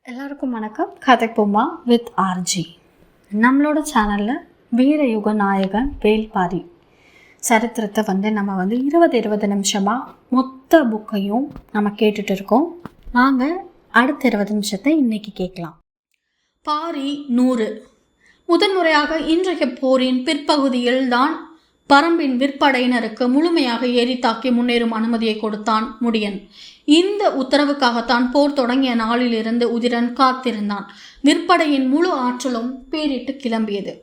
எல்லாருக்கும் வணக்கம். கதைப்போமா with RJ. நம்மளோட சேனலில் வீரயுக நாயகன் வேல்பாரி சரித்திரத்தை நம்ம 20 நிமிஷமாக மொத்த புக்கையும் நம்ம கேட்டுட்டு இருக்கோம். வாங்க அடுத்த 20 நிமிஷத்தை இன்னைக்கு கேட்கலாம். பாரி 100 முதன்முறையாக இன்றைய போரின் பிற்பகுதியில் தான் பரம்பின் விற்படையினருக்கு முழுமையாக ஏறி தாக்கி முன்னேறும் அனுமதியை கொடுத்தான் முடியன். இந்த உத்தரவுக்காகத்தான் போர் தொடங்கிய நாளிலிருந்து உதிரன் காத்திருந்தான். விற்படையின் முழு ஆற்றலும் பேரிட்டு கிளம்பியது.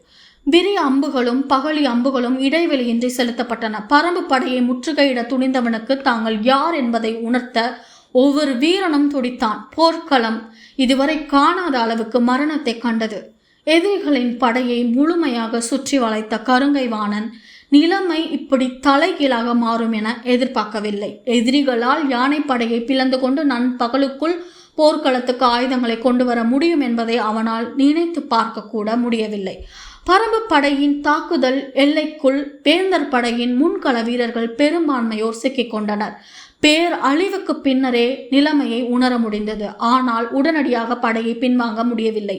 விரி அம்புகளும் பகழி அம்புகளும் இடைவெளியின்றி செலுத்தப்பட்டன. பரம்பு படையை முற்றுகையிட துணிந்தவனுக்கு தாங்கள் யார் என்பதை உணர்த்த ஒவ்வொரு வீரனும் துடித்தான். போர்க்களம் இதுவரை காணாத அளவுக்கு மரணத்தை கண்டது. எதிரிகளின் படையை முழுமையாக சுற்றி வளைத்த கருங்கை வாணன் நிலைமை இப்படி தலைகீழாக மாறும் என எதிர்பார்க்கவில்லை. எதிரிகளால் யானைப்படையை பிளந்து கொண்டு நண்பகலுக்குள் போர்க்களத்துக்கு ஆயுதங்களை கொண்டு வர முடியும் என்பதை அவனால் நினைத்து பார்க்க கூட முடியவில்லை. பரம்பு படையின் தாக்குதல் எல்லைக்குள் வேந்தர் படையின் முன்கள வீரர்கள் பெரும்பான்மையோர் சிக்கிக் கொண்டனர். பேர் அழிவுக்கு பின்னரே நிலைமையை உணர முடிந்தது. ஆனால் உடனடியாக படையை பின்வாங்க முடியவில்லை.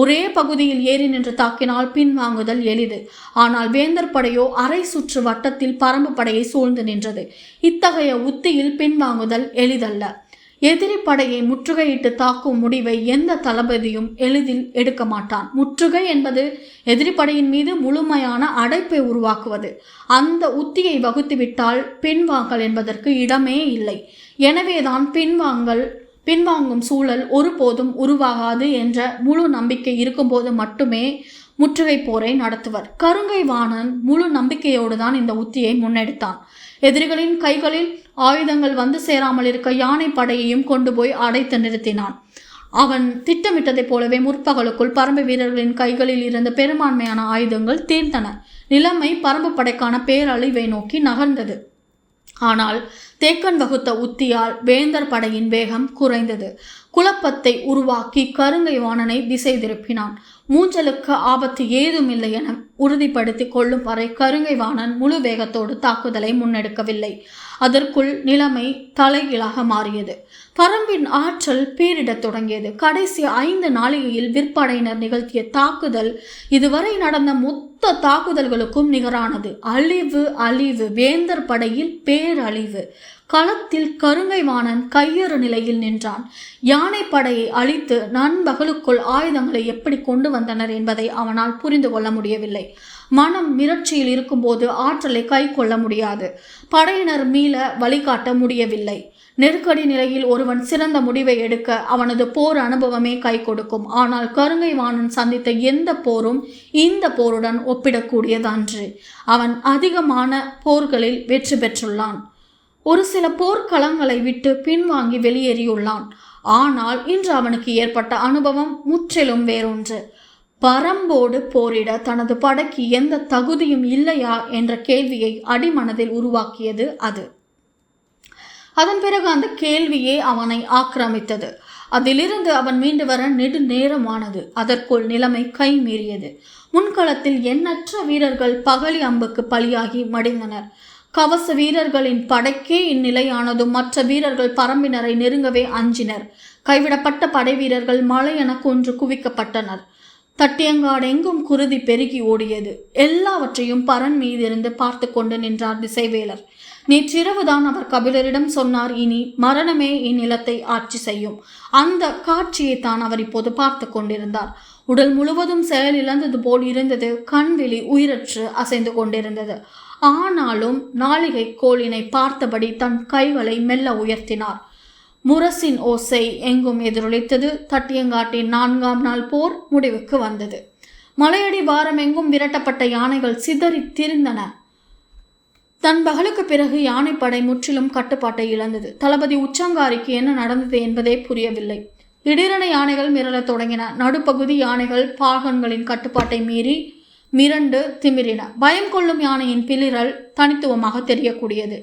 ஒரே பகுதியில் ஏறி நின்று தாக்கினால் பின்வாங்குதல் எளிது. ஆனால் வேந்தர் படையோ அரை சுற்று வட்டத்தில் பரம்பு படையை சூழ்ந்து நின்றது. இத்தகைய உத்தியில் பின்வாங்குதல் எளிதல்ல. எதிரி படையை முற்றுகையிட்டு தாக்கும் முடிவை எந்த தளபதியும் எளிதில் எடுக்க மாட்டான். முற்றுகை என்பது எதிரி படையின் மீது முழுமையான அடைப்பை உருவாக்குவது. அந்த உத்தியை வகுத்துவிட்டால் பின்வாங்கல் என்பதற்கு இடமே இல்லை. எனவேதான் பின்வாங்கும் சூழல் ஒருபோதும் உருவாகாது என்ற முழு நம்பிக்கை இருக்கும்போது மட்டுமே முற்றுகை போரை நடத்துவர். கருங்கை வாணன் முழு நம்பிக்கையோடு தான் இந்த உத்தியை முன்னெடுத்தான். எதிரிகளின் கைகளில் ஆயுதங்கள் வந்து சேராமல் இருக்க யானை படையையும் கொண்டு போய் அடைத்து நிறுத்தினான். அவன் திட்டமிட்டதைப் போலவே முற்பகலுக்குள் பரம்பு வீரர்களின் கைகளில் இருந்த பெரும்பான்மையான ஆயுதங்கள் தீர்ந்தன. நிலைமை பரம்பு படைக்கான பேரழிவை நோக்கி நகர்ந்தது. ஆனால் தேக்கன் வகுத்த உத்தியால் வேந்தர் படையின் வேகம் குறைந்தது. குழப்பத்தை உருவாக்கி கருங்கை வாணனை திசை திருப்பினான். மூஞ்சலுக்கு ஆபத்து ஏதுமில்லை என உறுதிப்படுத்தி கொள்ளும் வரை கருங்கை வாணன் முழு வேகத்தோடு தாக்குதலை முன்னெடுக்கவில்லை. அதற்குள் நிலைமை தலைகீழாக மாறியது. பரம்பின் ஆற்றல் பீரிடத் தொடங்கியது. கடைசி 5 நாளிகையில் விற்படையினர் நிகழ்த்திய தாக்குதல் இதுவரை நடந்த மொத்த தாக்குதல்களுக்கும் நிகரானது. அழிவு வேந்தர் படையில் பேரழிவு. களத்தில் கருங்கை வாணன் கையறு நிலையில் நின்றான். யானை படையை அழித்து நண்பகலுக்குள் ஆயுதங்களை எப்படி கொண்டு வந்தனர் என்பதை அவனால் புரிந்து கொள்ள முடியவில்லை. மனம் மிரட்சியில் இருக்கும்போது ஆற்றலை கை கொள்ள முடியாது. படையினர் மீள வழிகாட்ட முடியவில்லை. நெருக்கடி நிலையில் ஒருவன் சிறந்த முடிவை எடுக்க அவனது போர் அனுபவமே கை கொடுக்கும். ஆனால் கருங்கை வாணன் சந்தித்த எந்த போரும் இந்த போருடன் ஒப்பிடக்கூடியதன்று. அவன் அதிகமான போர்களில் வெற்றி பெற்றுள்ளான். ஒரு சில போர்க்களங்களை விட்டு பின்வாங்கி வெளியேறியுள்ளான். ஆனால் இன்று அவனுக்கு ஏற்பட்ட அனுபவம் முற்றிலும் வேறொன்று. பரம்போடு போரிட தனது படைக்கு எந்த தகுதியும் இல்லையா என்ற கேள்வியை அடிமனதில் உருவாக்கியது அது. அதன் பிறகு அந்த கேள்வியே அவனை ஆக்கிரமித்தது. அதிலிருந்து அவன் மீண்டு வர நெடுநேரமானது. அதற்குள் நிலைமை கை மீறியது. முன்களத்தில் எண்ணற்ற வீரர்கள் பகழி அம்புக்கு பலியாகி மடிந்தனர். கவச வீரர்களின் படைக்கே இந்நிலையானதும் மற்ற வீரர்கள் பரம்பினரை நெருங்கவே அஞ்சினர். கைவிடப்பட்ட படை வீரர்கள் மலையென கொன்று குவிக்கப்பட்டனர். தட்டியங்காடெங்கும் குருதி பெருகி ஓடியது. எல்லாவற்றையும் பரன் மீதிருந்து பார்த்து கொண்டு நின்றார் திசைவேலர். நேற்றிரவுதான் அவர் கபிலரிடம் சொன்னார், இனி மரணமே இந்நிலத்தை ஆட்சி செய்யும். அந்த காட்சியை தான் அவர் இப்போது பார்த்து கொண்டிருந்தார். உடல் முழுவதும் செயலிழந்தது போல் இருந்தது. கண்விழி உயிரற்று அசைந்து கொண்டிருந்தது. ஆனாலும் நாளிகை கோளினை பார்த்தபடி தன் கைகளை மெல்ல உயர்த்தினார். முரசின் ஓசை எங்கும் எதிரொலித்தது. தட்டியங்காட்டின் 4ஆம் நாள் போர் முடிவுக்கு வந்தது. மலையடி வாரம் எங்கும் விரட்டப்பட்ட யானைகள் சிதறி திரிந்தன. தன் பகலுக்கு பிறகு யானைப்படை முற்றிலும் கட்டுப்பாட்டை இழந்தது. தளபதி உச்சங்காரிக்கு என்ன நடந்தது என்பதே புரியவில்லை. திடீரென யானைகள் மிரளத் தொடங்கின. நடுப்பகுதி யானைகள் பாகன்களின் கட்டுப்பாட்டை மீறி மிரண்டு திமிரின. பயம் கொள்ளும் யானையின் பிளிரல் தனித்துவமாக தெரியக்கூடியது.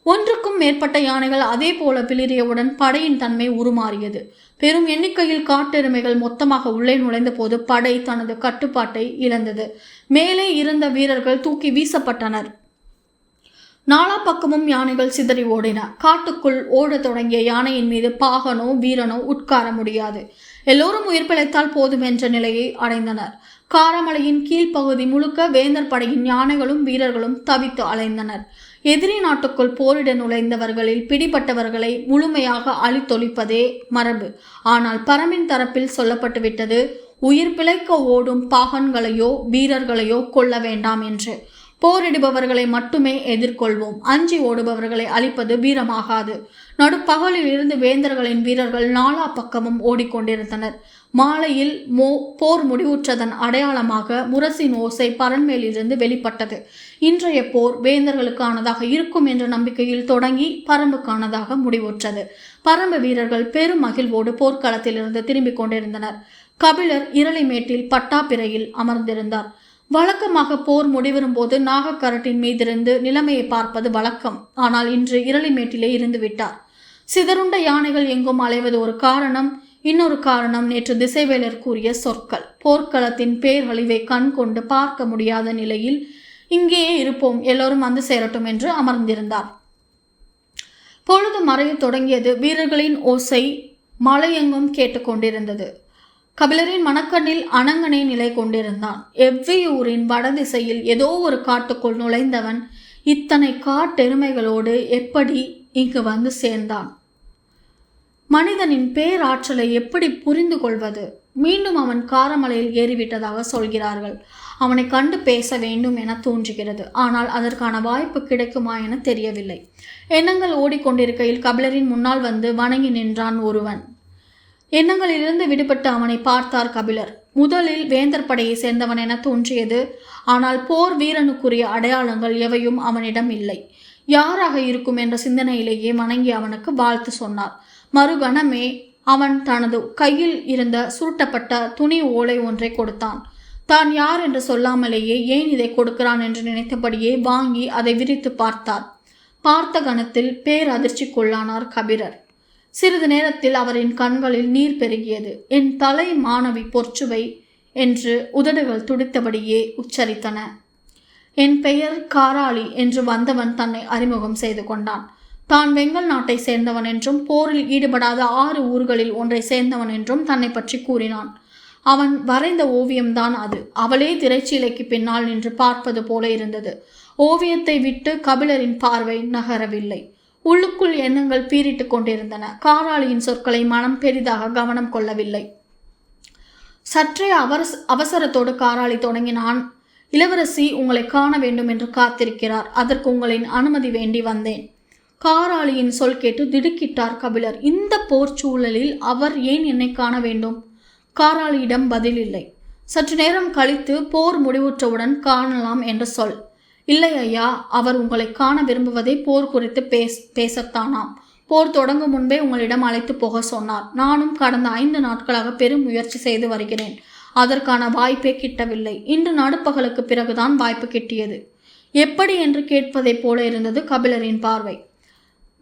ஒன்றுக்கும் மேற்பட்ட யானைகள் அதே போல பிளிரியவுடன் படையின் தன்மை உருமாறியது. பெரும் எண்ணிக்கையில் காட்டெருமைகள் மொத்தமாக உள்ளே நுழைந்த போது படை தனது கட்டுப்பாட்டை இழந்தது. மேலே இருந்த வீரர்கள் தூக்கி வீசப்பட்டனர். நாலா பக்கமும் யானைகள் சிதறி ஓடின. காட்டுக்குள் ஓடத் தொடங்கிய யானையின் மீது பாகனோ வீரனோ உட்கார முடியாது. எல்லோரும் உயிர் பிழைத்தால் போதும் என்ற நிலையை அடைந்தனர். காரமலையின் கீழ்ப்பகுதி முழுக்க வேந்தர் படையின் யானைகளும் வீரர்களும் தவித்து அலைந்தனர். எதிரி நாட்டுக்குள் போரிட நுழைந்தவர்களில் பிடிபட்டவர்களை முழுமையாக அழித்தொழிப்பதே மரபு. ஆனால் பரம்பின் தரப்பில் சொல்லப்பட்டு விட்டது, உயிர் பிழைக்க ஓடும் பாகன்களையோ வீரர்களையோ கொல்ல வேண்டாம் என்று. போரிடுபவர்களை மட்டுமே எதிர்கொள்வோம். அஞ்சி ஓடுபவர்களை அழிப்பது வீரமாகாது. நடுப்பகலில் இருந்து வேந்தர்களின் வீரர்கள் நாலா பக்கமும் ஓடிக்கொண்டிருந்தனர். மாலையில் போர் முடிவுற்றதன் அடையாளமாக முரசின் ஓசை பரன்மேலிருந்து வெளிப்பட்டது. இன்றைய போர் வேந்தர்களுக்கானதாக இருக்கும் என்ற நம்பிக்கையில் தொடங்கி பரம்புக்கானதாக முடிவுற்றது. பரம்பு வீரர்கள் பெரும் மகிழ்வோடு போர்க்களத்திலிருந்து திரும்பிக் கொண்டிருந்தனர். கபிலர் இரளிமேட்டில் பட்டாப்பிரையில் அமர்ந்திருந்தார். வழக்கமாக போர் முடிவரும் போது நாகக்கரட்டின் மீதிருந்து நிலைமையை பார்ப்பது வழக்கம். ஆனால் இன்று இரளிமேட்டிலே இருந்து விட்டார். சிதறுண்ட யானைகள் எங்கும் அலைவது ஒரு காரணம். இன்னொரு காரணம் நேற்று திசைவேலர் கூறிய சொற்கள். போர்க்களத்தின் பேரழிவை கண் கொண்டு பார்க்க முடியாத நிலையில் இங்கேயே இருப்போம், எல்லோரும் வந்து சேரட்டும் என்று அமர்ந்திருந்தார். பொழுது மறைய தொடங்கியது. வீரர்களின் ஓசை மலையெங்கும் கேட்டுக்கொண்டிருந்தது. கபிலரின் மனக்கண்ணில் அனங்கனே நிலை கொண்டிருந்தான். எவ்வியூரின் வடதிசையில் ஏதோ ஒரு காட்டுக்குள் நுழைந்தவன் இத்தனை காட்டெருமைகளோடு எப்படி இங்கு வந்து சேர்ந்தான்? மனிதனின் பேராற்றலை எப்படி புரிந்து கொள்வது? மீண்டும் அவன் காரமலையில் ஏறிவிட்டதாக சொல்கிறார்கள். அவனை கண்டு பேச வேண்டும் என தோன்றுகிறது. ஆனால் அதற்கான வாய்ப்பு கிடைக்குமா என தெரியவில்லை. எண்ணங்கள் ஓடிக்கொண்டிருக்கையில் கபிலரின் முன்னால் வந்து வணங்கி நின்றான் ஒருவன். எண்ணங்களிலிருந்து விடுபட்டு அவனை பார்த்தார் கபிலர். முதலில் வேந்தர் படையை சேர்ந்தவன் என தோன்றியது. ஆனால் போர் வீரனுக்குரிய அடையாளங்கள் எவையும் அவனிடம் இல்லை. யாராக இருக்கும் என்ற சிந்தனையிலேயே வணங்கி அவனுக்கு வாழ்த்து சொன்னார். மறுகணமே அவன் தனது கையில் இருந்த சுருட்டப்பட்ட துணி ஓலை ஒன்றை கொடுத்தான். தான் யார் என்று சொல்லாமலேயே ஏன் இதை கொடுக்கிறான் என்று நினைத்தபடியே வாங்கி அதை விரித்து பார்த்தார். பார்த்த கணத்தில் பேரதிர்ச்சிக்குள்ளானார் கபிலர். சிறிது நேரத்தில் அவரின் கண்களில் நீர் பெருகியது. என் தலை மாணவி பொற்சுவை என்று உதடுகள் துடித்தபடியே உச்சரித்தன. என் பெயர் காராளி என்று வந்தவன் தன்னை அறிமுகம் செய்து கொண்டான். தான் வெங்கல் நாட்டை சேர்ந்தவன் என்றும் போரில் ஈடுபடாத 6 ஊர்களில் ஒன்றை சேர்ந்தவன் என்றும் தன்னை பற்றி கூறினான். அவன் வரைந்த ஓவியம்தான் அது. அவளே திரைச்சீலைக்கு பின்னால் நின்று பார்ப்பது போல இருந்தது. ஓவியத்தை விட்டு கபிலரின் பார்வை நகரவில்லை. உள்ளுக்குள் எண்ணங்கள் பீறிட்டு கொண்டிருந்தன. காராளியின் சொற்களை மனம் பெரிதாக கவனம் கொள்ளவில்லை. சற்றே அவசரத்தோடு காராளி தொடங்கினான். இளவரசி உங்களை காண வேண்டும் என்று காத்திருக்கிறார். அதற்கு உங்களின் அனுமதி வேண்டி வந்தேன். காராளியின் சொல் கேட்டு திடுக்கிட்டார் கபிலர். இந்த போர் சூழலில் அவர் ஏன் என்னை காண வேண்டும்? காராளியிடம் பதில் இல்லை. சற்று நேரம் கழித்து போர் முடிவுற்றவுடன் காணலாம் என்று சொல். இல்லை ஐயா, அவர் உங்களை காண விரும்புவதை போர் குறித்து பேசத்தானாம். போர் தொடங்கும் முன்பே உங்களிடம் அழைத்து போக சொன்னார். நானும் கடந்த 5 நாட்களாக பெரும் முயற்சி செய்து வருகிறேன். அதற்கான வாய்ப்பே கிட்டவில்லை. இன்று நடுப்பகலுக்கு பிறகுதான் வாய்ப்பு கிட்டியது. எப்படி என்று கேட்பதைப் போல இருந்தது கபிலரின் பார்வை.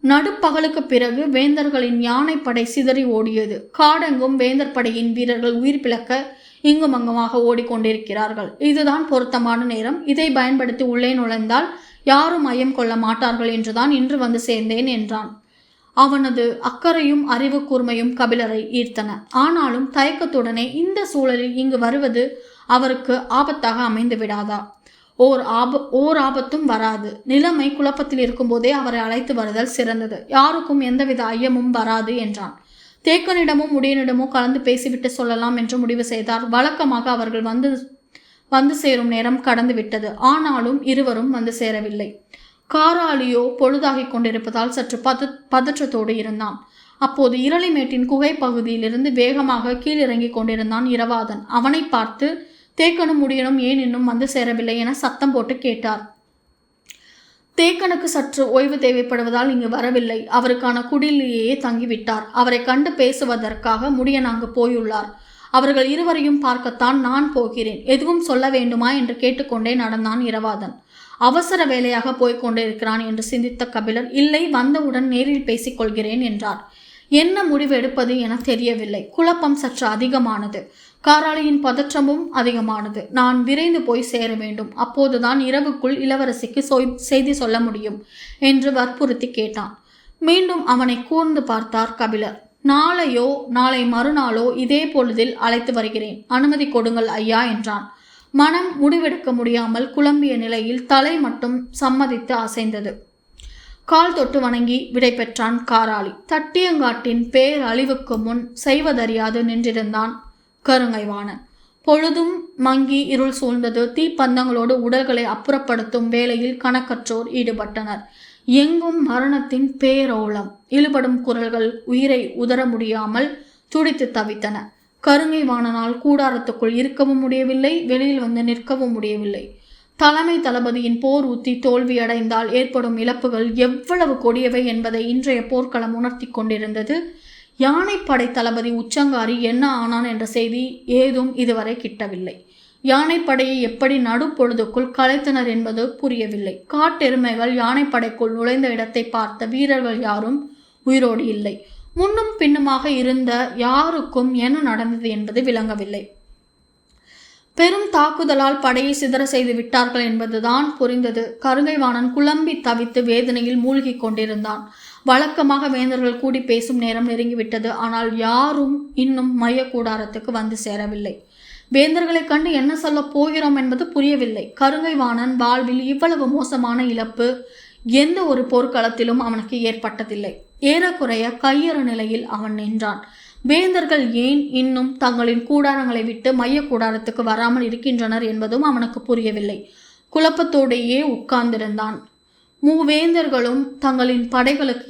நடுப்பகலுக்கு பிறகு வேந்தர்களின் யானைப்படை சிதறி ஓடியது. காடெங்கும் வேந்தர் படையின் வீரர்கள் உயிர் பிளக்க இங்கும் அங்குமாக ஓடிக்கொண்டிருக்கிறார்கள். இதுதான் பொருத்தமான நேரம். இதை பயன்படுத்தி உள்ளே நுழைந்தால் யாரும் ஐயம் கொள்ள மாட்டார்கள் என்றுதான் இன்று வந்து சேர்ந்தேன் என்றான். அவனது அக்கறையும் அறிவு கூர்மையும் கபிலரை ஈர்த்தன. ஆனாலும் தயக்கத்துடனே இந்த சூழலில் இங்கு வருவது அவருக்கு ஆபத்தாக அமைந்து விடாதா? ஓர் ஆபத்தும் வராது. நிலைமை குழப்பத்தில் இருக்கும் போதே அவரை அழைத்து வருதல் சிறந்தது. யாருக்கும் எந்தவித ஐயமும் வராது என்றான். தேக்கனிடமும் முடியனிடமும் கலந்து பேசிவிட்டு சொல்லலாம் என்று முடிவு செய்தார். வழக்கமாக அவர்கள் வந்து சேரும் நேரம் கடந்து விட்டது. ஆனாலும் இருவரும் வந்து சேரவில்லை. காராளியோ பொழுதாகிக் கொண்டிருப்பதால் சற்று பதற்றத்தோடு இருந்தான். அப்போது இரளிமேட்டின் குகை பகுதியிலிருந்து வேகமாக கீழிறங்கிக் கொண்டிருந்தான் இரவாதன். அவனை பார்த்து தேக்கனும் முடியனும் ஏன் இன்னும் வந்து சேரவில்லை என சத்தம் போட்டு கேட்டார். தேக்கனுக்கு சற்று ஓய்வு தேவைப்படுவதால் இங்கு வரவில்லை. அவருக்கான குடிலேயே தங்கிவிட்டார். அவரை கண்டு பேசுவதற்காக முடியன் அங்கு போயுள்ளார். அவர்கள் இருவரையும் பார்க்கத்தான் நான் போகிறேன். எதுவும் சொல்ல வேண்டுமா என்று கேட்டுக்கொண்டே நடந்தான் இரவாதன். அவசர வேலையாக போய்கொண்டிருக்கிறான் என்று சிந்தித்த கபிலர், இல்லை, வந்தவுடன் நேரில் பேசிக்கொள்கிறேன் என்றார். என்ன முடிவு எடுப்பது என தெரியவில்லை. குழப்பம் சற்று அதிகமானது. காராளியின் பதற்றமும் அதிகமானது. நான் விரைந்து போய் சேர வேண்டும். அப்போதுதான் இரவுக்குள் இளவரசிக்கு செய்தி சொல்ல முடியும் என்று வற்புறுத்தி கேட்டான். மீண்டும் அவனை கூர்ந்து பார்த்தார் கபிலர். நாளையோ நாளை மறுநாளோ இதே பொழுதில் அழைத்து வருகிறேன். அனுமதி கொடுங்கள் ஐயா என்றான். மனம் முடிவெடுக்க முடியாமல் குழம்பிய நிலையில் தலை மட்டும் சம்மதித்து அசைந்தது. கால் தொட்டு வணங்கி விடை பெற்றான் காராளி. தட்டியங்காட்டின் பேரழிவுக்கு முன் செய்வதறியாது நின்றிருந்தான் கருங்கைவாணன். பொழுதும் மங்கி இருள் சூழ்ந்தது. தீப்பந்தங்களோடு உடல்களை அப்புறப்படுத்தும் வேளையில் கணக்கற்றோர் ஈடுபட்டனர். எங்கும் மரணத்தின் பேரோலம். இழுபடும் குரல்கள் உயிரை உதற முடியாமல் துடித்து தவித்தன. கருங்கைவாணனால் கூடாரத்துக்குள் இருக்கவும் முடியவில்லை, வெளியில் வந்து நிற்கவும் முடியவில்லை. தலைமை தளபதியின் போர் உத்தி தோல்வியடைந்தால் ஏற்படும் இழப்புகள் எவ்வளவு கொடியவை என்பதை இன்றைய போர்க்களம் உணர்த்தி கொண்டிருந்தது. யானைப்படை தளபதி உச்சங்காரி என்ன ஆனான் என்ற செய்தி ஏதும் இதுவரை கிட்டவில்லை. யானைப்படையை எப்படி நடுப்பொழுதுக்குள் கலைத்தனர் என்பது புரியவில்லை. காட்டெருமைகள் யானைப்படைக்குள் நுழைந்த இடத்தை பார்த்த வீரர்கள் யாரும் உயிரோடு இல்லை. முன்னும் பின்னுமாக இருந்த யாருக்கும் என்ன நடந்தது என்பது விளங்கவில்லை. பெரும் தாக்குதலால் படையை சிதற செய்து விட்டார்கள் என்பதுதான் புரிந்தது. கருங்கைவாணன் குழம்பி தவித்து வேதனையில் மூழ்கி கொண்டிருந்தான். வழக்கமாக வேந்தர்கள் கூடி பேசும் நேரம் நெருங்கிவிட்டது. ஆனால் யாரும் இன்னும் மைய கூடாரத்துக்கு வந்து சேரவில்லை. வேந்தர்களை கண்டு என்ன சொல்ல போகிறோம் என்பது புரியவில்லை. கருங்கைவாணன் வாழ்வில் இவ்வளவு மோசமான இழப்பு எந்த ஒரு போர்க்களத்திலும் அவனுக்கு ஏற்பட்டதில்லை. ஏறக்குறைய கையறு நிலையில் அவன் நின்றான். வேந்தர்கள் ஏன் இன்னும் தங்களின் கூடாரங்களை விட்டு மைய கூடாரத்துக்கு வராமல் இருக்கின்றனர் என்பதும் அவனுக்கு புரியவில்லை. குழப்பத்தோடையே உட்கார்ந்திருந்தான். மூவேந்தர்களும் தங்களின் படைகளுக்கு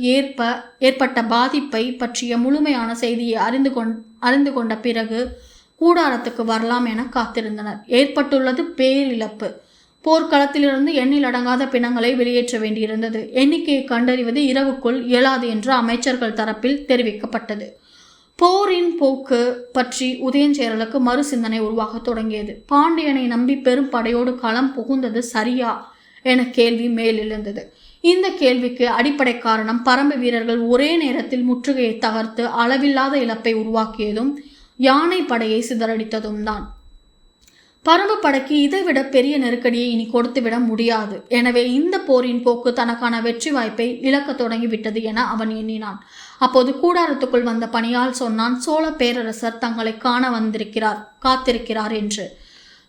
ஏற்பட்ட பாதிப்பை பற்றிய முழுமையான செய்தியை அறிந்து கொண்ட பிறகு கூடாரத்துக்கு வரலாம் என காத்திருந்தனர். ஏற்பட்டுள்ளது பேரிழப்பு. போர்க்களத்திலிருந்து எண்ணில் அடங்காத பிணங்களை வெளியேற்ற வேண்டியிருந்தது. எண்ணிக்கையை கண்டறிவது இரவுக்குள் இயலாது என்று அமைச்சர்கள் தரப்பில் தெரிவிக்கப்பட்டது. போரின் போக்கு பற்றி உதயஞ்சேரலுக்கு மறு சிந்தனை உருவாக தொடங்கியது. பாண்டியனை நம்பி பெரும் படையோடு களம் புகுந்தது சரியா என கேள்வி மேலெழுந்தது. இந்த கேள்விக்கு அடிப்படை காரணம் பரம்பு வீரர்கள் ஒரே நேரத்தில் முற்றுகையை தகர்த்து அளவில்லாத இழப்பை உருவாக்கியதும் யானை படையை சிதறடித்ததும் தான். பரம்பு படைக்கு இதைவிட பெரிய நெருக்கடியை இனி கொடுத்துவிட முடியாது. எனவே இந்த போரின் போக்கு தனக்கான வெற்றி வாய்ப்பை இழக்க தொடங்கிவிட்டது என அவன் எண்ணினான். அப்போது கூடாரத்துக்குள் வந்த பணியால் சொன்னான், சோழ பேரரசர் தங்களை காண காத்திருக்கிறார் என்று.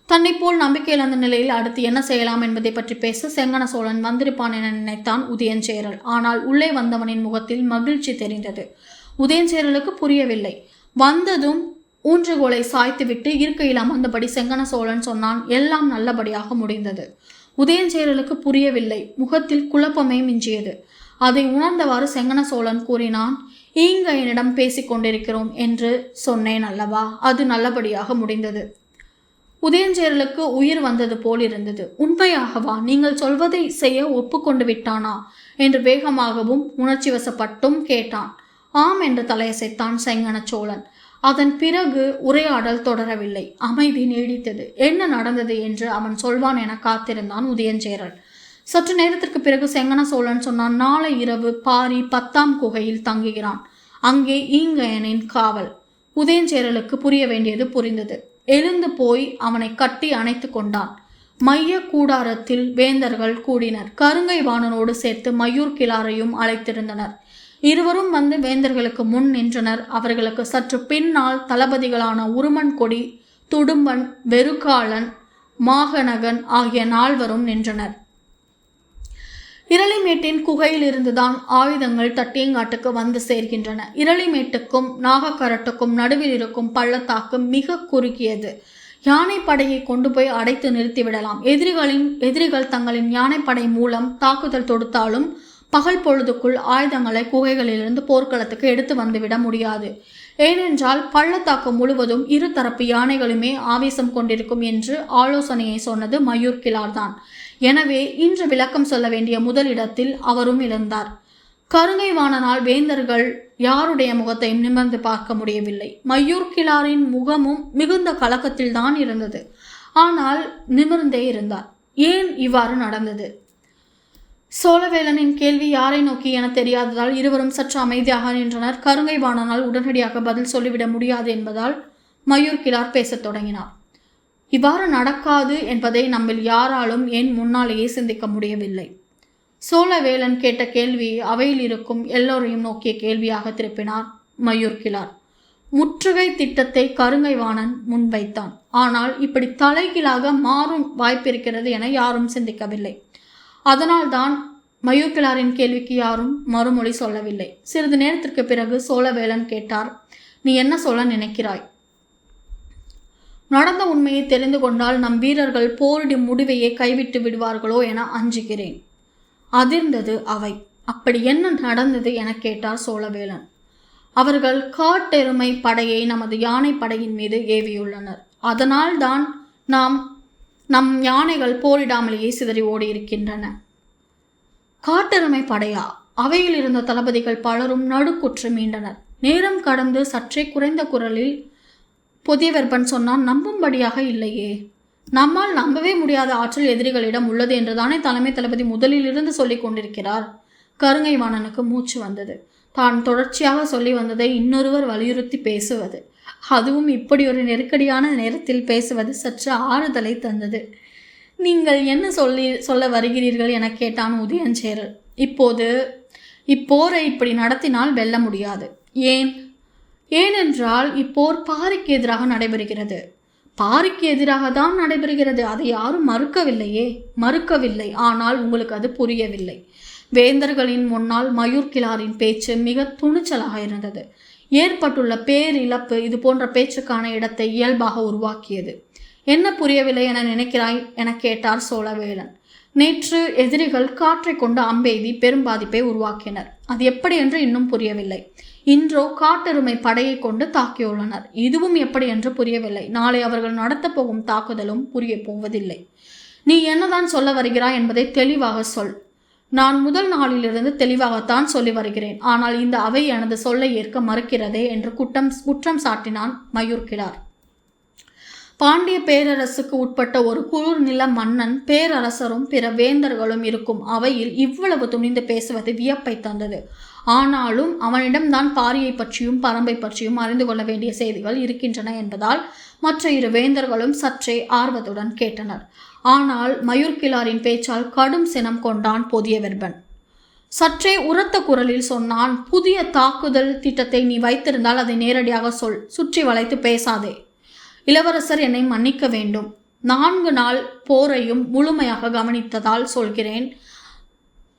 தன்னை போல் நம்பிக்கை இழந்த நிலையில் அடுத்து என்ன செய்யலாம் என்பதை பற்றி பேச செங்கன சோழன் வந்திருப்பான் என நினைத்தான் உதயஞ்சேரல். ஆனால் உள்ளே வந்தவனின் முகத்தில் மகிழ்ச்சி தெரிந்தது. உதயஞ்சேரலுக்கு புரியவில்லை. வந்ததும் ஊன்றுகோலை சாய்த்துவிட்டு இருக்கையில் அமர்ந்தபடி செங்கன சோழன் சொன்னான், எல்லாம் நல்லபடியாக முடிந்தது. உதயஞ்சேரலுக்கு புரியவில்லை. முகத்தில் குழப்பமே மிஞ்சியது. அதை உணர்ந்தவாறு செங்கன சோழன் கூறினான், ஈங்கையனிடம் பேசிக் கொண்டிருக்கிறோம் என்று சொன்னேன் அல்லவா, அது நல்லபடியாக முடிந்தது. உதயஞ்சேரலுக்கு உயிர் வந்தது போல் இருந்தது. உண்மையாகவா? நீங்கள் சொல்வதை செய்ய ஒப்புக்கொண்டு விட்டானா என்று வேகமாகவும் உணர்ச்சி வசப்பட்டும் கேட்டான். ஆம் என்று தலையசைத்தான் செங்கன சோழன். அதன் பிறகு உரையாடல் தொடரவில்லை. அமைதி நீடித்தது. என்ன நடந்தது என்று அவன் சொல்வான் என காத்திருந்தான் உதயஞ்சேரல். சற்று நேரத்திற்கு பிறகு செங்கன சோழன் சொன்னான், நாளை இரவு பாரி 10ஆம் குகையில் தங்குகிறான். அங்கே ஈங்கையனின் காவல். உதயஞ்சேரலுக்கு புரிய வேண்டியது புரிந்தது. எழுந்து போய் அவனை கட்டி அணைத்து கொண்டான். மைய கூடாரத்தில் வேந்தர்கள் கூடினர். கருங்கைவாணனோடு சேர்த்து மயூர் கிளாரையும் அழைத்திருந்தனர். இருவரும் வந்து வேந்தர்களுக்கு முன் நின்றனர். அவர்களுக்கு சற்று பின்னால் தளபதிகளான உருமன் கொடி, துடும்பன், வெறுகாலன், மாகனகன் ஆகிய 4வரும் நின்றனர். இரளிமேட்டின் குகையில் இருந்துதான் ஆயுதங்கள் தட்டியங்காட்டுக்கு வந்து சேர்கின்றன. இரளிமேட்டுக்கும் நாகக்கரட்டுக்கும் நடுவில் இருக்கும் பள்ளத்தாக்கு மிக குறுகியது. யானைப்படையை கொண்டு போய் அடைத்து நிறுத்திவிடலாம். எதிரிகள் தங்களின் யானைப்படை மூலம் தாக்குதல் தொடுத்தாலும் பகல் பொழுதுக்குள் ஆயுதங்களை குகைகளிலிருந்து போர்க்களத்துக்கு எடுத்து வந்துவிட முடியாது. ஏனென்றால் பள்ளத்தாக்கு முழுவதும் இருதரப்பு யானைகளுமே ஆவேசம் கொண்டிருக்கும் என்று ஆலோசனையை சொன்னது மயூர் கிளார்தான். எனவே இன்று விளக்கம் சொல்ல வேண்டிய முதலிடத்தில் அவரும் இருந்தார். கருங்கைவாணனால் வேந்தர்கள் யாருடைய முகத்தையும் நிமிர்ந்து பார்க்க முடியவில்லை. மயூர் கிளாரின் முகமும் மிகுந்த கலக்கத்தில்தான் இருந்தது. ஆனால் நிமிர்ந்தே இருந்தார். ஏன் இவ்வாறு நடந்தது? சோழவேலனின் கேள்வி யாரை நோக்கி என தெரியாததால் இருவரும் சற்று அமைதியாக நின்றனர். கருங்கை வாணனால் உடனடியாக பதில் சொல்லிவிட முடியாது என்பதால் மயூர் கிழார் பேசத் தொடங்கினார். இவ்வாறு நடக்காது என்பதை நம்மில் யாராலும் ஏன் முன்னாலேயே சிந்திக்க முடியவில்லை. சோழவேலன் கேட்ட கேள்வி அவையில் இருக்கும் எல்லோரையும் நோக்கிய கேள்வியாக திருப்பினார் மயூர் கிழார். முற்றுகை திட்டத்தை கருங்கை வாணன் முன்வைத்தான். ஆனால் இப்படி தலைகீழாக மாறும் வாய்ப்பிருக்கிறது என யாரும் சிந்திக்கவில்லை. அதனால்தான் மயூர் கிழாரின் கேள்விக்கு யாரும் மறுமொழி சொல்லவில்லை. சிறிது நேரத்திற்கு பிறகு சோழவேலன் கேட்டார், நீ என்ன சொல்ல நினைக்கிறாய்? நடந்த உண்மையை தெரிந்து கொண்டால் நம் வீரர்கள் போரிடும் முடிவையே கைவிட்டு விடுவார்களோ என அஞ்சுகிறேன். அதிர்ந்தது அவை. அப்படி என்ன நடந்தது என கேட்டார் சோழவேலன். அவர்கள் காட்டெருமை படையை நமது யானை படையின் மீது ஏவியுள்ளனர். அதனால் தான் நம் யானைகள் போரிடாமலேயே சிதறி ஓடி இருக்கின்றன. காட்டெருமை படையா? அவையில் இருந்த தளபதிகள் பலரும் நடுக்குற்று மீண்டனர். நேரம் கடந்து சற்றே குறைந்த குரலில் புதியவர்பன் சொன்னான், நம்பும்படியாக இல்லையே. நம்மால் நம்பவே முடியாத ஆற்றல் எதிரிகளிடம் உள்ளது என்றுதானே தலைமை தளபதி முதலில் இருந்து சொல்லிக் கொண்டிருக்கிறார். கருங்கை வாணனுக்கு மூச்சு வந்தது. தான் தொடர்ச்சியாக சொல்லி வந்ததை இன்னொருவர் வலியுறுத்தி பேசுவது, அதுவும் இப்படி ஒரு நெருக்கடியான நேரத்தில் பேசுவது சற்று ஆறுதலை தந்தது. நீங்கள் என்ன சொல்ல வருகிறீர்கள் என கேட்டான் உதயஞ்சேரல். இப்போரை இப்படி நடத்தினால் வெல்ல முடியாது. ஏனென்றால் இப்போர் பாரிக்கு எதிராக நடைபெறுகிறது. பாரிக்கு எதிராக தான் நடைபெறுகிறது. அதை யாரும் மறுக்கவில்லை. ஆனால் உங்களுக்கு அது புரியவில்லை. வேந்தர்களின் முன்னால் மயூர் கிழாரின் பேச்சு மிக துணிச்சலாக இருந்தது. ஏற்பட்டுள்ள பேரிழப்பு இது போன்ற பேச்சுக்கான இடத்தை இயல்பாக உருவாக்கியது. என்ன புரியவில்லை என நினைக்கிறாய் என கேட்டார் சோழவேலன். நேற்று எதிரிகள் காற்றை கொண்டு அம்பெய்தி பெரும்பாதிப்பை உருவாக்கினர். அது எப்படி என்று இன்னும் புரியவில்லை. இன்றோ காட்டெருமை படையை கொண்டு தாக்கியுள்ளனர். இதுவும் எப்படி என்று புரியவில்லை. நாளை அவர்கள் நடத்தப் போகும் தாக்குதலும் புரிய போவதில்லை. நீ என்னதான் சொல்ல வருகிறாய் என்பதை தெளிவாக சொல். நான் முதல் நாளிலிருந்து தெளிவாகத்தான் சொல்லி வருகிறேன். ஆனால் இந்த அவை எனது சொல்லை ஏற்க மறுக்கிறதே என்று குற்றம் சாட்டினான் மயூர் கிழார். பாண்டிய பேரரசுக்கு உட்பட்ட ஒரு குளிர் நில மன்னன், பேரரசரும் பிற வேந்தர்களும் இருக்கும் அவையில் இவ்வளவு துணிந்து பேசுவது வியப்பை தந்தது. ஆனாலும் அவனிடம்தான் பாரியை பற்றியும் பரம்பை பற்றியும் அறிந்து கொள்ள வேண்டிய செய்திகள் இருக்கின்றன என்பதால் மற்ற இரு வேந்தர்களும் சற்றே ஆர்வத்துடன் கேட்டனர். ஆனால் மயூர் கிழாரின் பேச்சால் கடும் சினம் கொண்டான் புதியவர்பன். சற்றே உரத்த குரலில் சொன்னான், புதிய தாக்குதல் திட்டத்தை நீ வைத்திருந்தால் அதை நேரடியாக சொல். சுற்றி வளைத்து பேசாதே. இளவரசர் என்னை மன்னிக்க வேண்டும். 4 நாள் போரையும் முழுமையாக கவனித்ததால் சொல்கிறேன்.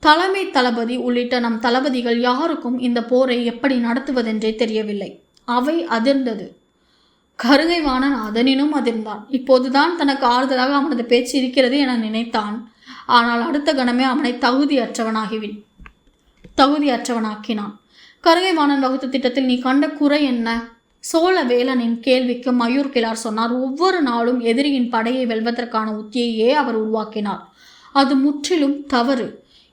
தலைமை தளபதி உள்ளிட்ட நம் தளபதிகள் யாருக்கும் இந்த போரை எப்படி நடத்துவதென்றே தெரியவில்லை. அவை அதிர்ந்தது. கருங்கை வாணன் அதனினும் அதிர்ந்தான். இப்போதுதான் தனக்கு ஆறுதலாக அவனது பேச்சு இருக்கிறது என நினைத்தான். ஆனால் அடுத்த கணமே அவனை தகுதியற்றவனாக்கினான். கருங்கை வாணன் வகுத்த திட்டத்தில் நீ கண்ட குறை என்ன? சோழவேலனின் கேள்விக்கு மயூர் கிழார் சொன்னார், ஒவ்வொரு நாளும் எதிரியின் படையை வெல்வதற்கான உத்தியையே அவர் உருவாக்கினார். அது முற்றிலும் தவறு.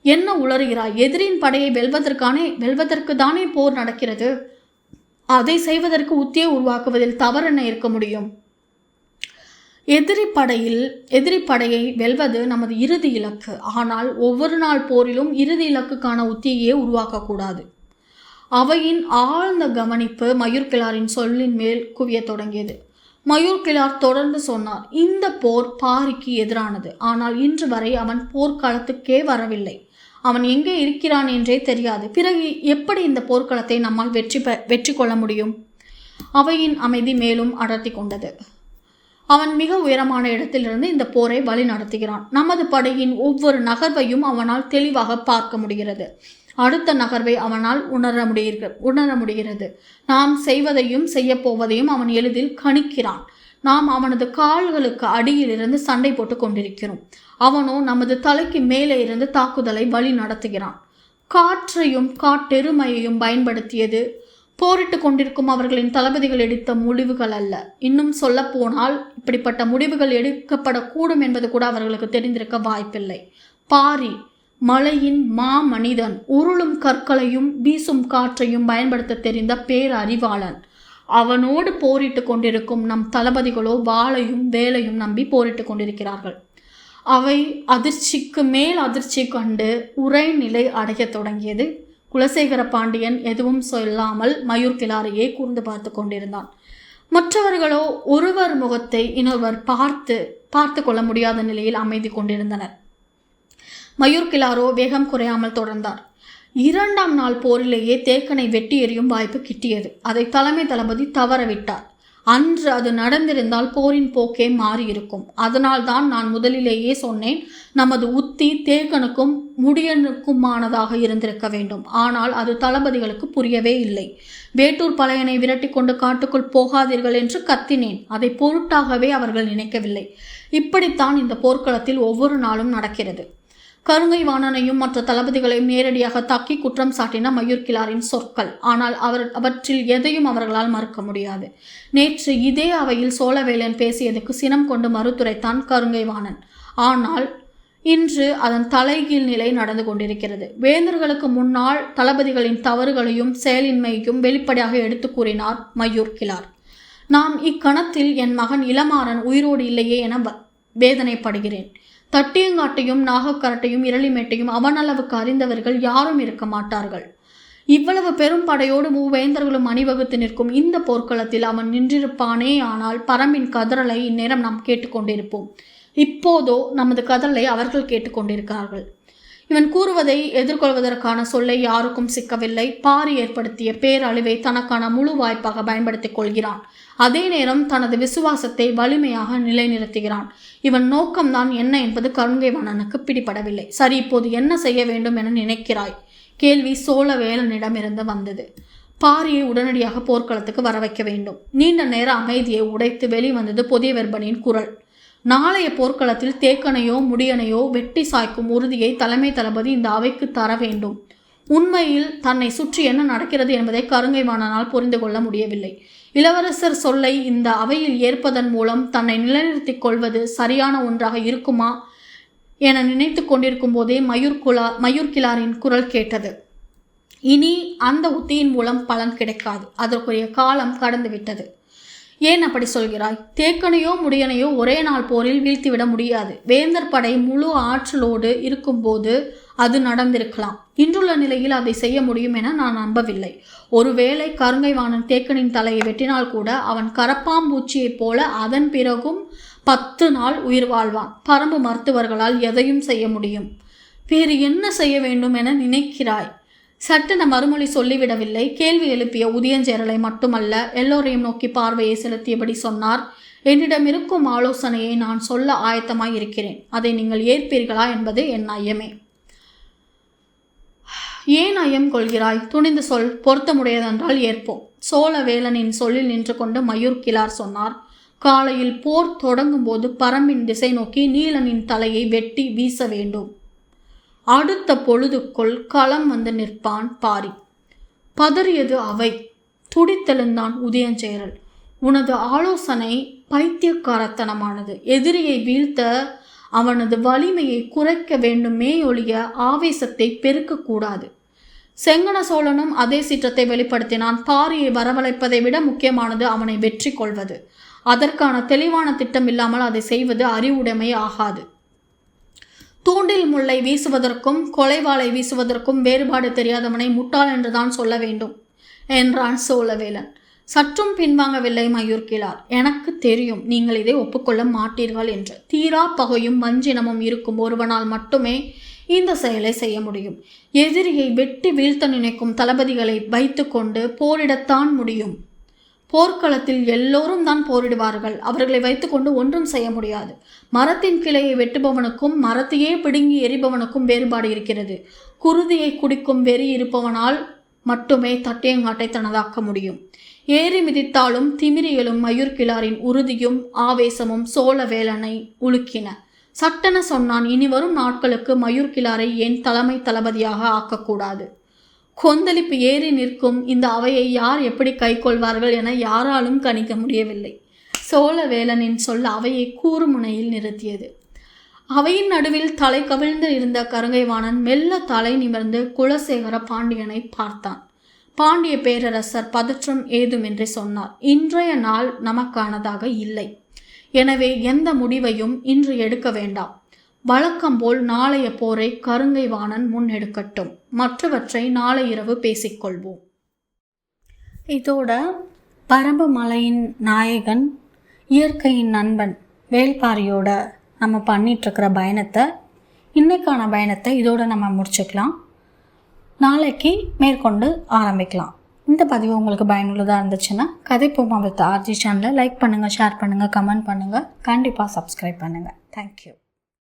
என்ன உளறுகிறாய்? எதிரியின் படையை வெல்வதற்கு தானே போர் நடக்கிறது. அதை செய்வதற்கு உத்தியை உருவாக்குவதில் தவறு என்ன இருக்க முடியும்? எதிரி படையை வெல்வது நமது இறுதி இலக்கு. ஆனால் ஒவ்வொரு நாள் போரிலும் இறுதி இலக்குக்கான உத்தியையே உருவாக்கக்கூடாது. அவையின் ஆழ்ந்த கவனிப்பு மயூர் கிழாரின் சொல்லின் மேல் குவிய தொடங்கியது. மயூர் கிழார் தொடர்ந்து சொன்னார், இந்த போர் பாரிக்கு எதிரானது. ஆனால் இன்று வரை அவன் போர்க்களத்துக்கே வரவில்லை. அவன் எங்கே இருக்கிறான் என்றே தெரியாது. பிறகு எப்படி இந்த போர்க்களத்தை நம்மால் வெற்றி கொள்ள முடியும்? அவையின் அமைதி மேலும் அடர்த்தி கொண்டது. அவன் மிக உயரமான இடத்திலிருந்து இந்த போரை வழி நடத்துகிறான். நமது படையின் ஒவ்வொரு நகர்வையும் அவனால் தெளிவாக பார்க்க முடிகிறது. அடுத்த நகர்வை அவனால் உணர முடிகிறது. நாம் செய்வதையும் செய்ய போவதையும் அவன் எளிதில் கணிக்கிறான். நாம் அவனது கால்களுக்கு அடியில் இருந்து சண்டை போட்டு கொண்டிருக்கிறோம். அவனோ நமது தலைக்கு மேலே இருந்து தாக்குதலை வழி நடத்துகிறான். காற்றையும் காட்டெருமையையும் பயன்படுத்தியது போரிட்டு கொண்டிருக்கும் அவர்களின் தளபதிகள் எடுத்த முடிவுகள் அல்ல. இன்னும் சொல்ல போனால் இப்படிப்பட்ட முடிவுகள் எடுக்கப்படக்கூடும் என்பது கூட அவர்களுக்கு தெரிந்திருக்க வாய்ப்பில்லை. பாரி மலையின் மனிதன், உருளும் கற்களையும் வீசும் காற்றையும் பயன்படுத்த தெரிந்த பேரறிவாளன். அவனோடு போரிட்டு கொண்டிருக்கும் நம் தளபதிகளோ வாளையும் வேலையும் நம்பி போரிட்டு கொண்டிருக்கிறார்கள். அவை அதிர்ச்சிக்கு மேல் அதிர்ச்சி கண்டு உரைநிலை அடையத் தொடங்கியது. குலசேகர பாண்டியன் எதுவும் சொல்லாமல் மயூர் கிழாரையே கூர்ந்து பார்த்து கொண்டிருந்தான். மற்றவர்களோ ஒருவர் முகத்தை இன்னொருவர் பார்த்து கொள்ள முடியாத நிலையில் அமைதி கொண்டிருந்தனர். மயூர் கிழாரோ வேகம் குறையாமல் தொடர்ந்தார். 2ஆம் நாள் போரிலேயே தேக்கனை வெட்டி எறியும் வாய்ப்பு கிட்டியது. அதை தலைமை தளபதி தவறவிட்டார். அன்று அது நடந்திருந்தால் போரின் போக்கே மாறியிருக்கும். அதனால்தான் நான் முதலிலேயே சொன்னேன், நமது உத்தி தேக்கனுக்கும் முடியனுக்குமானதாக இருந்திருக்க வேண்டும். ஆனால் அது தளபதிகளுக்கு புரியவே இல்லை. வேட்டூர் பழையனை விரட்டி கொண்டு காட்டுக்குள் போகாதீர்கள் என்று கத்தினேன். அதை பொருட்டாகவே அவர்கள் நினைக்கவில்லை. இப்படித்தான் இந்த போர்க்களத்தில் ஒவ்வொரு நாளும் நடக்கிறது. கருங்கை வாணனையும் மற்ற தளபதிகளையும் நேரடியாக தாக்கி குற்றம் சாட்டின மயூர் கிழாரின் சொற்கள். ஆனால் அவற்றில் எதையும் அவர்களால் மறுக்க முடியாது. நேற்று இதே அவையில் சோழவேலன் பேசியதுக்கு சினம் கொண்டு மறுத்துரைத்தான் கருங்கை வாணன். ஆனால் இன்று அதன் தலைகீழ் நிலை நடந்து கொண்டிருக்கிறது. வேந்தர்களுக்கு முன்னால் தளபதிகளின் தவறுகளையும் செயலின்மையையும் வெளிப்படையாக எடுத்து கூறினார் மயூர் கிழார். நான் இக்கணத்தில் என் மகன் இளமாறன் உயிரோடு இல்லையே என வேதனைப்படுகிறேன். தட்டியங்காட்டையும் நாகக்கரட்டையும் இரளிமேட்டையும் அவனளவுக்கு அறிந்தவர்கள் யாரும் இருக்க மாட்டார்கள். இவ்வளவு பெரும் படையோடு மூவேந்தர்களும் அணிவகுத்து நிற்கும் இந்த போர்க்களத்தில் அவன் நின்றிருப்பானே. ஆனால் பரம்பின் கதறலை இந்நேரம் நாம் கேட்டுக்கொண்டிருப்போம். இப்போதோ நமது கதறலை அவர்கள் கேட்டுக்கொண்டிருக்கிறார்கள். இவன் கூறுவதை எதிர்கொள்வதற்கான சொல்லை யாருக்கும் சிக்கவில்லை. பாரி ஏற்படுத்திய பேரழிவை தனக்கான முழு வாய்ப்பாக பயன்படுத்திக் கொள்கிறான். அதே நேரம் தனது விசுவாசத்தை வலிமையாக நிலைநிறுத்துகிறான். இவன் நோக்கம்தான் என்ன என்பது கருங்கை வாணனுக்கு பிடிபடவில்லை. சரி, இப்போது என்ன செய்ய வேண்டும் என நினைக்கிறாய்? கேள்வி சோழவேலனிடமிருந்து வந்தது. பாரியை உடனடியாக போர்க்களத்துக்கு வர வைக்க வேண்டும். நீண்ட நேர அமைதியை உடைத்து வெளிவந்தது புதிய வெர்பனின் குரல். நாளைய போர்க்களத்தில் தேக்கனையோ முடியனையோ வெட்டி சாய்க்கும் உறுதியை தலைமை தளபதி இந்த அவைக்கு தர வேண்டும். உண்மையில் தன்னை சுற்றி என்ன நடக்கிறது என்பதை கருங்கை வாணனால் புரிந்து கொள்ள முடியவில்லை. இளவரசர் சொல்லை இந்த அவையில் ஏற்பதன் மூலம் தன்னை நிலைநிறுத்திக் கொள்வது சரியான ஒன்றாக இருக்குமா என நினைத்து கொண்டிருக்கும் போதே மயூர் கிழாரின் குரல் கேட்டது. இனி அந்த உத்தியின் மூலம் பலன் கிடைக்காது. அதற்குரிய காலம் கடந்துவிட்டது. ஏன் அப்படி சொல்கிறாய்? தேக்கனையோ முடியனையோ ஒரே நாள் போரில் வீழ்த்திவிட முடியாது. வேந்தர் படை முழு ஆற்றலோடு இருக்கும்போது அது நடந்திருக்கலாம். இன்றுள்ள நிலையில் அதை செய்ய முடியும் என நான் நம்பவில்லை. ஒருவேளை கருங்கை வாணன் தேக்கனின் தலையை வெட்டினால் கூட அவன் கரப்பாம்பூச்சியைப் போல அதன் பிறகும் 10 நாள் உயிர் வாழ்வான். பரம்பு மருத்துவர்களால் எதையும் செய்ய முடியும். வேறு என்ன செய்ய வேண்டும் என நினைக்கிறாய்? சட்டென மறுமொழி சொல்லிவிடவில்லை. கேள்வி எழுப்பிய உதயஞ்சேரலை மட்டுமல்ல, எல்லோரையும் நோக்கி பார்வையை செலுத்தியபடி சொன்னார். என்னிடம் இருக்கும் ஆலோசனையை நான் சொல்ல ஆயத்தமாய் இருக்கிறேன். அதை நீங்கள் ஏற்பீர்களா என்பது என் ஐயமே. ஏன் ஐயம் கொள்கிறாய்? துணிந்து சொல். பொருத்தமுடையதென்றால் ஏற்போம். சோழவேலனின் சொல்லில் நின்று கொண்டு மயூர் கிழார் சொன்னார். காலையில் போர் தொடங்கும் போது பரம்பின் திசை நோக்கி நீலனின் தலையை வெட்டி வீச வேண்டும். அடுத்த பொழுதுக்குள் களம் வந்து நிற்பான் பாரி. பதறியது அவை. துடித்தெழுந்தான் உதயஞ்சேரல். உனது ஆலோசனை பைத்தியக்காரத்தனமானது. எதிரியை வீழ்த்த அவனது வலிமையை குறைக்க வேண்டுமே ஒழிய ஆவேசத்தை பெருக்கக்கூடாது. செங்கன சோழனும் அதே சீற்றத்தை வெளிப்படுத்தினான். பாரியை வரவழைப்பதை விட முக்கியமானது அவனை வெற்றி கொள்வது. அதற்கான தெளிவான திட்டம் இல்லாமல் அதை செய்வது அறிவுடைமை ஆகாது. தூண்டில் முல்லை வீசுவதற்கும் கொலைவாளை வீசுவதற்கும் வேறுபாடு தெரியாதவனை முட்டாள் என்றுதான் சொல்ல வேண்டும் என்றான் சோழவேலன். சற்றும் பின்வாங்கவில்லை மயூர் கிழார். எனக்கு தெரியும் நீங்கள் இதை ஒப்புக்கொள்ள மாட்டீர்கள் என்று. தீரா பகையும் வஞ்சினமும் இருக்கும் ஒருவனால் மட்டுமே இந்த செயலை செய்ய முடியும். எதிரியை வெட்டி வீழ்த்த நினைக்கும் தளபதிகளை வைத்து கொண்டு போரிடத்தான் முடியும். போர்க்களத்தில் எல்லோரும் தான் போரிடுவார்கள். அவர்களை வைத்துக்கொண்டு ஒன்றும் செய்ய முடியாது. மரத்தின் கிளையை வெட்டுபவனுக்கும் மரத்தையே பிடுங்கி எரிபவனுக்கும் வேறுபாடு இருக்கிறது. குருதியை குடிக்கும் வெறி இருப்பவனால் மட்டுமே தட்டியங்காட்டை தனதாக்க முடியும். ஏறி மிதித்தாலும் திமிரி எழும் மயூர் கிழாரின் உறுதியும் ஆவேசமும் சோழவேலனை உலுக்கின. சட்டென சொன்னான், இனி வரும் நாட்களுக்கு மயூர் கிழாரை ஏன் தலைமை தளபதியாக ஆக்கக்கூடாது? கொந்தளிப்பு ஏறி நிற்கும் இந்த அவையை யார் எப்படி கைக்கொள்வார்கள் என யாராலும் கணிக்க முடியவில்லை. சோழவேலனின் சொல் அவையை கூறுமுனையில் நிறுத்தியது. அவையின் நடுவில் தலை கவிழ்ந்து இருந்த கருங்கை வாணன் மெல்ல தலை நிமிர்ந்து குலசேகர பாண்டியனை பார்த்தான். பாண்டிய பேரரசர் பதற்றம் ஏதுமின்றி சொன்னார். இன்றைய நாள் நமக்கானதாக இல்லை. எனவே எந்த முடிவையும் இன்று எடுக்க வேண்டாம். வழக்கம்போல் நாளைய போரை கருங்கை வாணன் முன்னெடுக்கட்டும். மற்றவற்றை நாளை இரவு பேசிக்கொள்வோம். இதோட பரம்பமலையின் நாயகன், இயற்கையின் நண்பன் வேள்பாரியோட நம்ம பண்ணிகிட்ருக்கிற பயணத்தை, இன்றைக்கான பயணத்தை இதோடு நம்ம முடிச்சுக்கலாம். நாளைக்கு மேற்கொண்டு ஆரம்பிக்கலாம். இந்த பதிவு உங்களுக்கு பயனுள்ளதாக இருந்துச்சுன்னா கதைப்போமா வித் ஆர்ஜி சேனலை லைக் பண்ணுங்கள், ஷேர் பண்ணுங்கள், கமெண்ட் பண்ணுங்கள், கண்டிப்பாக சப்ஸ்கிரைப் பண்ணுங்கள். தேங்க்யூ.